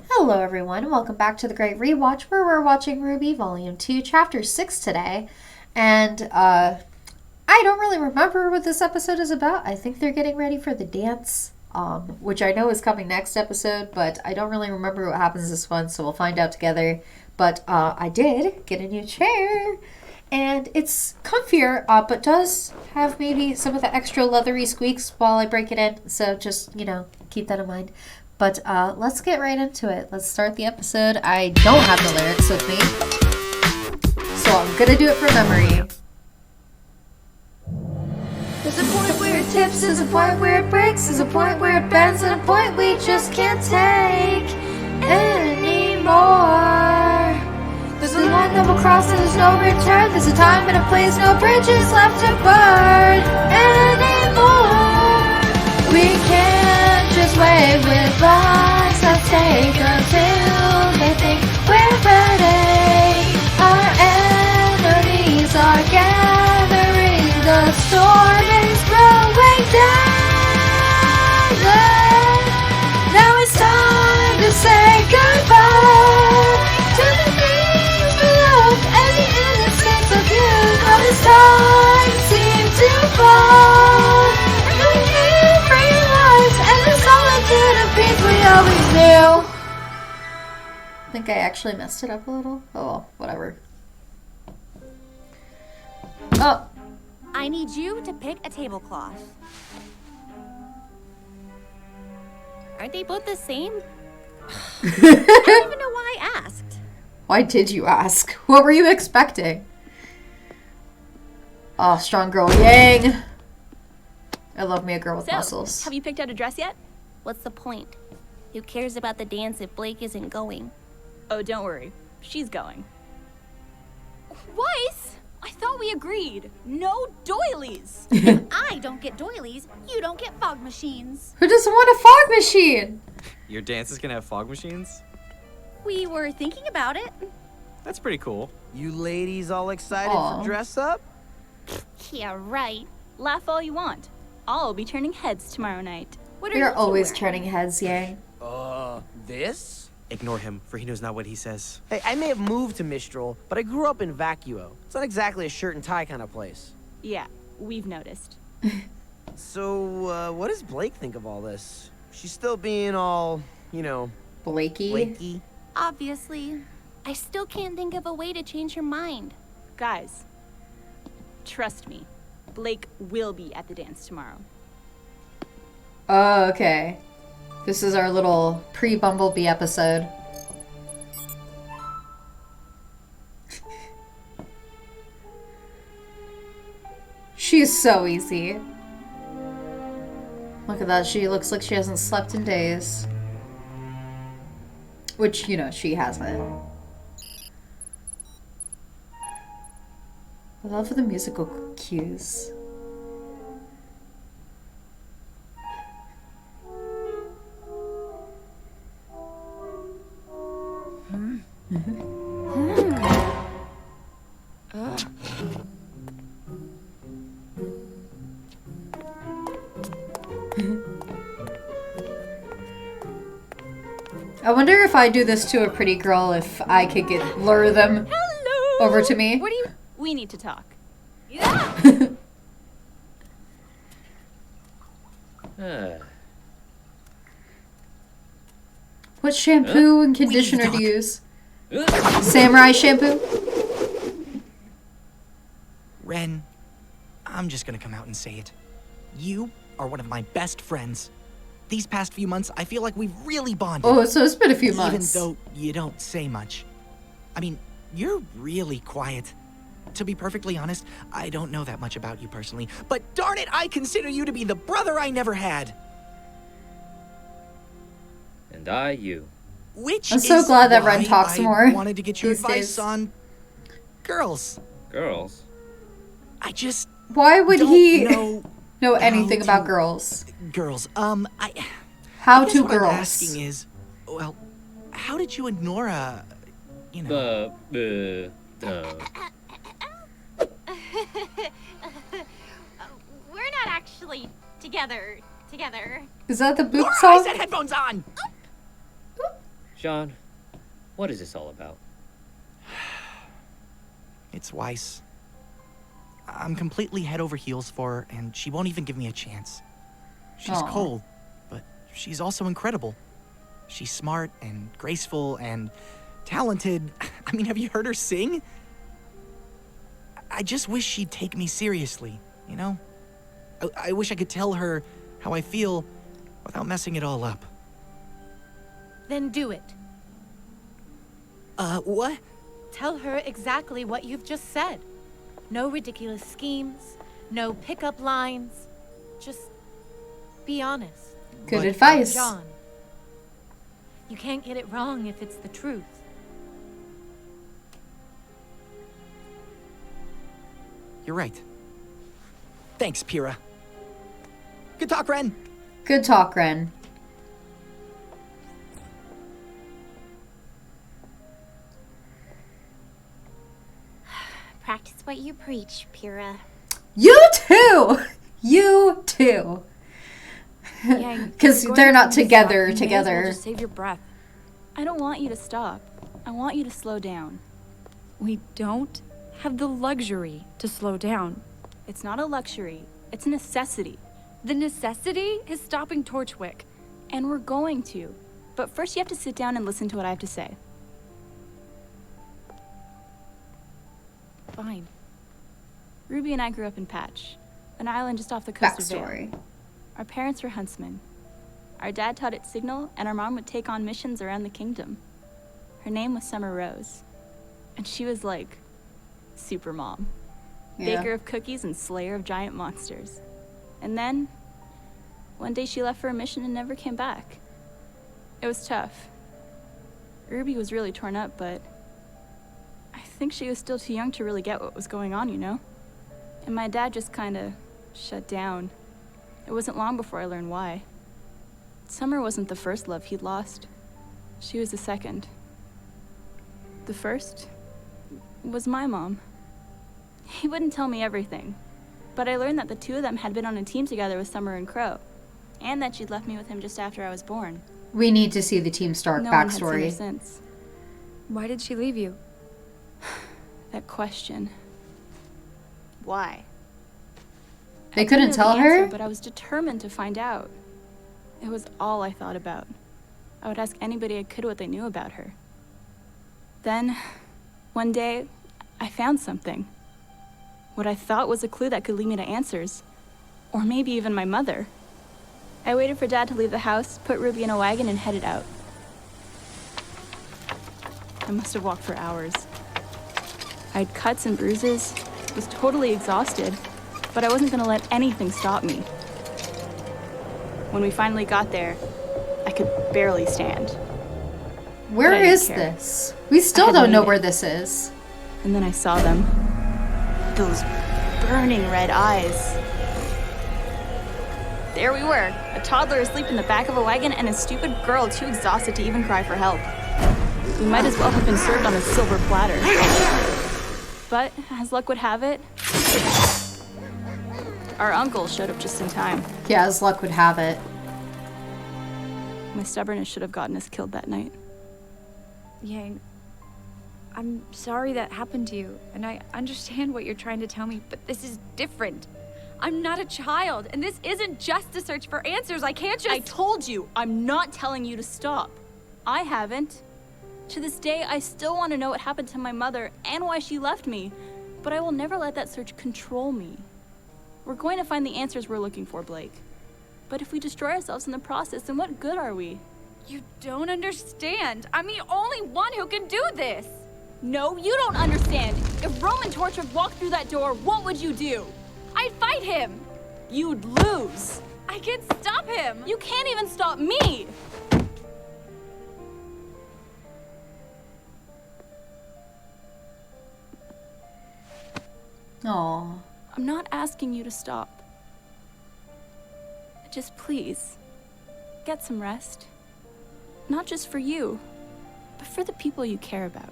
Hello everyone, welcome back to the Great Rewatch where we're watching RWBY Volume 2, Chapter 6 today. And, I don't really remember what this episode is about. I think they're getting ready for the dance, which I know is coming next episode, but I don't really remember what happens this one, so we'll find out together. But, I did get a new chair, and it's comfier, but does have maybe some of the extra leathery squeaks while I break it in, so just, keep that in mind. But let's get right into it. Let's start the episode. I don't have the lyrics with me, so I'm gonna do it from memory. There's a point where it tips, there's a point where it breaks, there's a point where it bends, and a point we just can't take anymore. There's a line that will cross and there's no return. There's a time and a place, no bridges left to burn anymore. We can't just wait with lives that take until they think we're ready. Our enemies are gathering, the storm is blowing down. Now it's time to say goodbye to the things we love and the innocence of youth. Now this time seems to fall, and we need free lives and the solitude of peace we always knew. I think I actually messed it up a little. Oh well, whatever. Oh. I need you to pick a tablecloth. Aren't they both the same? I don't even know why I asked. Why did you ask? What were you expecting? Oh, strong girl Yang. I love me a girl with muscles. Have you picked out a dress yet? What's the point? Who cares about the dance if Blake isn't going? Oh, don't worry. She's going. Weiss! I thought we agreed. No doilies! I don't get doilies. You don't get fog machines. Who doesn't want a fog machine? Your dance is gonna have fog machines? We were thinking about it. That's pretty cool. You ladies all excited Aw. for dress up? Yeah, right. Laugh all you want. I'll be turning heads tomorrow night. What are You're you always wearing? turning heads, Yang. This? Ignore him, for he knows not what he says. Hey, I may have moved to Mistral, but I grew up in Vacuo. It's not exactly a shirt and tie kind of place. Yeah, we've noticed. So, what does Blake think of all this? She's still being all, Blakey. flaky. Obviously. I still can't think of a way to change her mind. Guys, trust me. Blake will be at the dance tomorrow. Oh, okay. This is our little pre-Bumblebee episode. She's so easy. Look at that, she looks like she hasn't slept in days. Which, she hasn't. I love the musical cues. I wonder if I do this to a pretty girl, if I could lure them Hello! over to me. What do you... We need to talk. What shampoo and conditioner to use? Samurai shampoo? Ren, I'm just gonna come out and say it. You are one of my best friends. These past few months, I feel like we've really bonded. Oh, so it's been a few months. Even though you don't say much. I mean, you're really quiet. To be perfectly honest, I don't know that much about you personally, but darn it, I consider you to be the brother I never had. And I you. Which I'm so is glad that Ren why talks I more wanted to get your these advice days. on girls. Girls? I just Why would don't he know know anything how about to- girls? girls. How I guess to what I'm girls? asking is, well, how did you and Nora, Uh, We're not actually together. Is that the boop Nora, I song? said headphones on! John, what is this all about? It's Weiss. I'm completely head over heels for her, and she won't even give me a chance. She's Aw. cold, but she's also incredible. She's smart and graceful and talented. I mean, have you heard her sing? I just wish she'd take me seriously, you know? I wish I could tell her how I feel without messing it all up. Then do it. What? Tell her exactly what you've just said. No ridiculous schemes, no pickup lines. Just be honest. Good But- advice. John, you can't get it wrong if it's the truth. You're right. Thanks, Pyrrha. Good talk, Ren. Good talk, Ren. Practice what you preach, Pyrrha. You too! You too. Yeah, Because you're going they're to not be together, stuck. You may as well together. just save your breath. I don't want you to stop. I want you to slow down. We don't have the luxury to slow down. It's not a luxury. It's a necessity. The necessity is stopping Torchwick. And we're going to. But first you have to sit down and listen to what I have to say. Fine. Ruby and I grew up in Patch, an island just off the coast of Vale. Backstory. Our parents were huntsmen. Our dad taught at Signal, and our mom would take on missions around the kingdom. Her name was Summer Rose, and she was like super mom. Yeah. Baker of cookies and slayer of giant monsters. And then, one day she left for a mission and never came back. It was tough. Ruby was really torn up, but I think she was still too young to really get what was going on, you know? And my dad just kinda shut down. It wasn't long before I learned why. Summer wasn't the first love he'd lost. She was the second. The first was my mom. He wouldn't tell me everything, but I learned that the two of them had been on a team together with Summer and Crow, and that she'd left me with him just after I was born. We need to see the Team Stark No one had seen her backstory. since. Why did she leave you? That question. Why? They I couldn't didn't know tell the answer, her? but I was determined to find out. It was all I thought about. I would ask anybody I could what they knew about her. Then, one day, I found something. What I thought was a clue that could lead me to answers. Or maybe even my mother. I waited for Dad to leave the house, put Ruby in a wagon, and headed out. I must have walked for hours. I had cuts and bruises, was totally exhausted, but I wasn't gonna let anything stop me. When we finally got there, I could barely stand. Where But I didn't is care. this? We still had don't know made it. where this is. And then I saw them. Those burning red eyes. There we were, a toddler asleep in the back of a wagon and a stupid girl too exhausted to even cry for help. We might as well have been served on a silver platter. But, as luck would have it, our uncle showed up just in time. Yeah, as luck would have it. My stubbornness should have gotten us killed that night. Yang, I'm sorry that happened to you, and I understand what you're trying to tell me, but this is different. I'm not a child, and this isn't just a search for answers. I can't just— I told you, I'm not telling you to stop. I haven't. To this day, I still want to know what happened to my mother and why she left me, but I will never let that search control me. We're going to find the answers we're looking for, Blake. But if we destroy ourselves in the process, then what good are we? You don't understand. I'm the only one who can do this. No, you don't understand. If Roman Torchwick walked through that door, what would you do? I'd fight him. You'd lose. I can't stop him. You can't even stop me. Aw. I'm not asking you to stop. Just please, get some rest. Not just for you, but for the people you care about.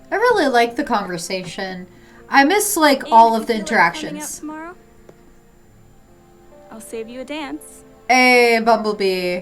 I really like the conversation. I miss, like, And all if of the you feel like coming out interactions. tomorrow, I'll save you a dance. Hey, Bumblebee.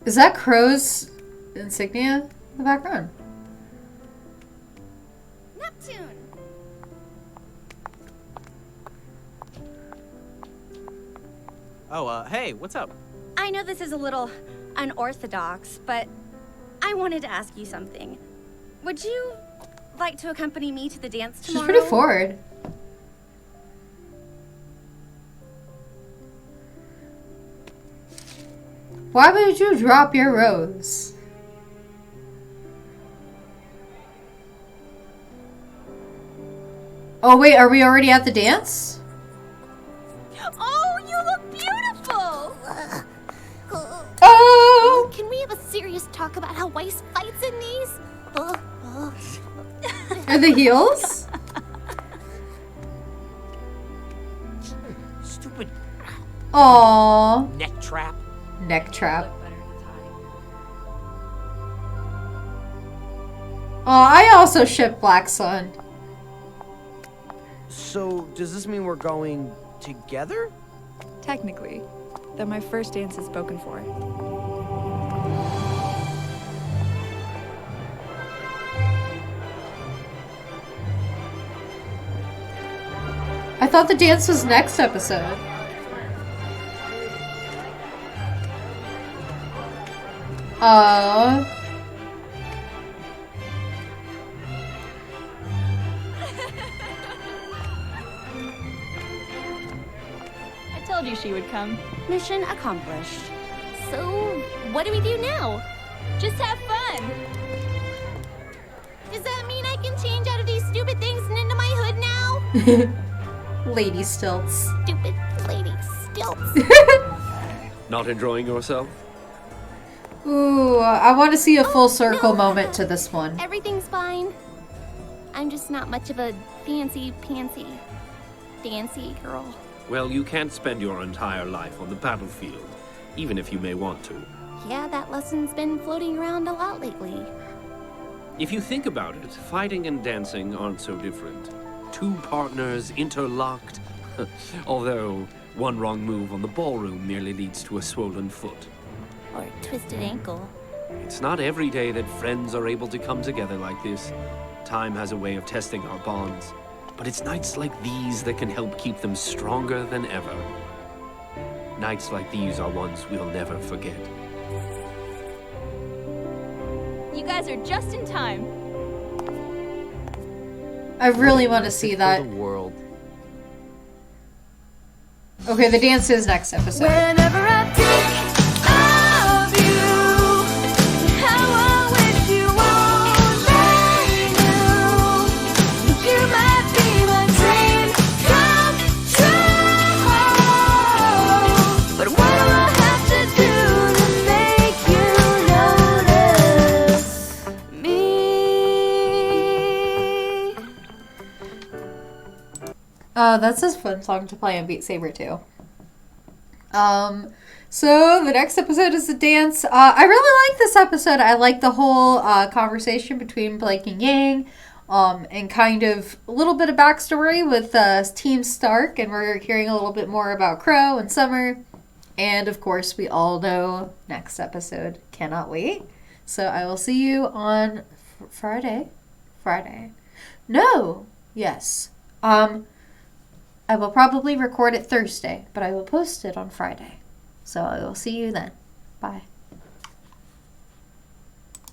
Is that Crow's insignia in the background? Neptune! Oh, hey, what's up? I know this is a little unorthodox, but I wanted to ask you something. Would you like to accompany me to the dance She's tomorrow? pretty forward. Why would you drop your rose? Oh wait, are we already at the dance? Oh, you look beautiful! Oh! Can we have a serious talk about how Weiss fights in these? Are the heels? Stupid Aww. neck trap. Neck trap. Oh, I also ship Black Sun. So, does this mean we're going together? Technically, though my first dance is spoken for. I thought the dance was next episode. I told you she would come. Mission accomplished. So, what do we do now? Just have fun. Does that mean I can change out of these stupid things and into my hood now? Lady-Stilts. Stupid Lady-Stilts. Not enjoying yourself? Ooh, I want to see a full circle moment to this one. Everything's fine. I'm just not much of a fancy-pantsy dancy girl. Well, you can't spend your entire life on the battlefield, even if you may want to. Yeah, that lesson's been floating around a lot lately. If you think about it, fighting and dancing aren't so different. Two partners interlocked. Although, one wrong move on the ballroom merely leads to a swollen foot. Or a twisted ankle. It's not every day that friends are able to come together like this. Time has a way of testing our bonds. But it's nights like these that can help keep them stronger than ever. Nights like these are ones we'll never forget. You guys are just in time. I really want to see that. For the world. Okay, the dance is next episode. Whenever I think of you, how I wish you only knew you might be my dream come true. But what do I have to do to make you notice me? Oh, that's a fun song to play on Beat Saber too. So the next episode is the dance. I really like this episode. I like the whole conversation between Blake and Yang, and kind of a little bit of backstory with Team Stark, and we're hearing a little bit more about Crow and Summer, and of course we all know next episode. Cannot wait. So I will see you on Friday. No. Yes. I will probably record it Thursday, but I will post it on Friday. So I will see you then. Bye.